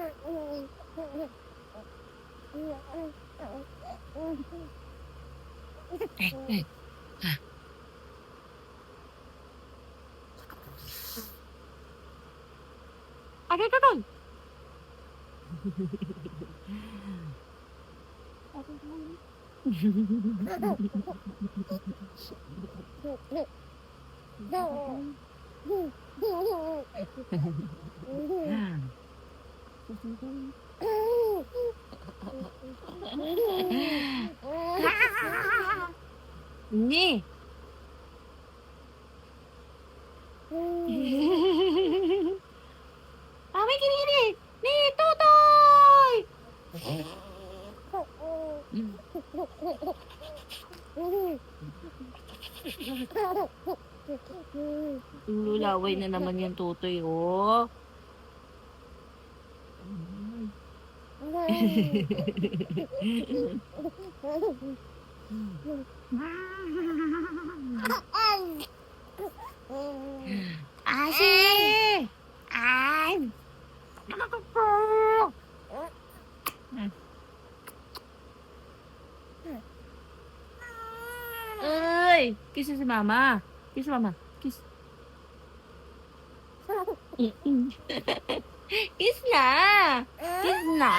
Ah. Aray, aray. Ni. Mami kini. Ni, Totoy. Lulaway na naman yung Totoy, oh. Asi! Ay! Uy! Kiss si mama. Kiss mama. Kiss. Kiss na. Kiss na.